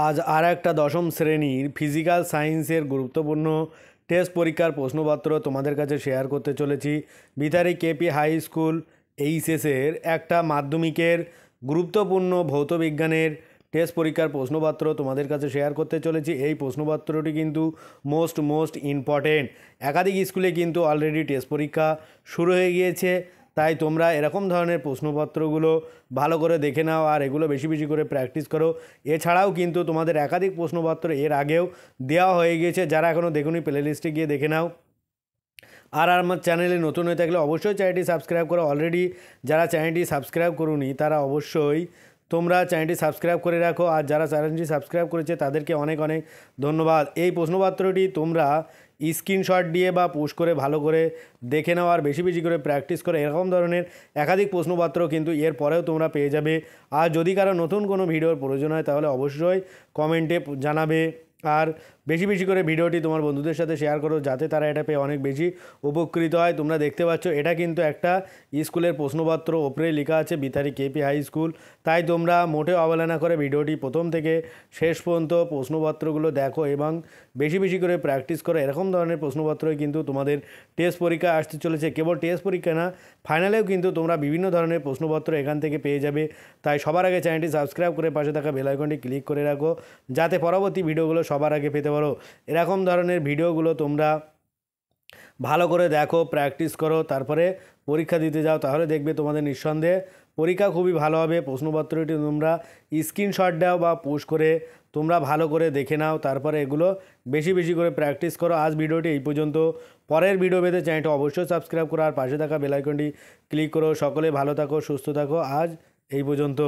আজ আর একটা দশম শ্রেণীর ফিজিক্যাল সায়েন্সের গুরুত্বপূর্ণ টেস্ট পরীক্ষার প্রশ্নপত্র তোমাদের কাছে শেয়ার করতে চলেছি। বিথারি কেপি হাই স্কুল এইচএসের একটা মাধ্যমিকের গুরুত্বপূর্ণ ভৌতবিজ্ঞানের টেস্ট পরীক্ষার প্রশ্নপত্র তোমাদের কাছে শেয়ার করতে চলেছি। এই প্রশ্নপত্রটি কিন্তু মোস্ট ইম্পর্টেন্ট। একাধিক স্কুলে কিন্তু অলরেডি টেস্ট পরীক্ষা শুরু হয়ে গিয়েছে, তাই তোমরা এরকম ধরনের প্রশ্নপত্রগুলো ভালো করে দেখে নাও আর এগুলো বেশি বেশি করে প্র্যাকটিস করো। এছাড়াও কিন্তু তোমাদের একাধিক প্রশ্নপত্র এর আগেও দেওয়া হয়ে গিয়েছে, যারা এখনও দেখুনি প্লে লিস্টে গিয়ে দেখে নাও। আর আমার চ্যানেলে নতুন হয়ে থাকলে অবশ্যই চ্যানেলটি সাবস্ক্রাইব করো। অলরেডি যারা চ্যানেলটি সাবস্ক্রাইব করুনি তারা অবশ্যই তোমরা চ্যানেলটি সাবস্ক্রাইব করে রাখো, আর যারা চ্যানেলটি সাবস্ক্রাইব করেছে তাদেরকে অনেক অনেক ধন্যবাদ। এই প্রশ্নপত্রটি তোমরা স্ক্রিনশট দিয়ে বা পোস্ট করে ভালো করে দেখে নাও আর বেশি বেশি করে প্র্যাকটিস করো। এরকম ধরনের একাধিক প্রশ্নপত্র কিন্তু এর পরেও তোমরা পেয়ে যাবে। আর যদি কারো নতুন কোনো ভিডিওর প্রয়োজন হয় তাহলে অবশ্যই কমেন্টে জানাবে, আর বেশি বেশি করে ভিডিওটি তোমার বন্ধুদের সাথে শেয়ার করো যাতে তারা এটা পেয়ে অনেক বেশি উপকৃত হয়। তোমরা দেখতে পাচ্ছ এটা কিন্তু একটা স্কুলের প্রশ্নপত্র, ওপরে লেখা আছে বিথারি কেপি হাই স্কুল। তাই তোমরা মোটেও অবহেলা করে ভিডিওটি প্রথম থেকে শেষ পর্যন্ত প্রশ্নপত্রগুলো দেখো এবং বেশি বেশি করে প্র্যাকটিস করো। এরকম ধরনের প্রশ্নপত্রই কিন্তু তোমাদের টেস্ট পরীক্ষা আসতে চলেছে। কেবল টেস্ট পরীক্ষা না, ফাইনালেও কিন্তু তোমরা বিভিন্ন ধরনের প্রশ্নপত্র এখান থেকে পেয়ে যাবে। তাই সবার আগে চ্যানেলটি সাবস্ক্রাইব করে পাশে থাকা বেল আইকনটি ক্লিক করে রাখো যাতে পরবর্তী ভিডিওগুলো সবার আগে পেতে পারো। এরকম ধরনের ভিডিওগুলো তোমরা ভালো করে দেখো, প্র্যাকটিস করো, তারপরে পরীক্ষা দিতে যাও, তাহলে দেখবে তোমাদের নিঃসন্দেহে পরীক্ষা খুবই ভালো হবে। প্রশ্নপত্রটি তোমরা স্ক্রিনশট দাও বা পোস্ট করে তোমরা ভালো করে দেখে নাও, তারপরে এগুলো বেশি বেশি করে প্র্যাকটিস করো। আজ ভিডিওটি এই পর্যন্ত। পরের ভিডিও পেতে চ্যানেলটি অবশ্যই সাবস্ক্রাইব করো আর পাশে থাকা বেল আইকনটি ক্লিক করো। সকলে ভালো থাকো, সুস্থ থাকো। আজ এই পর্যন্ত।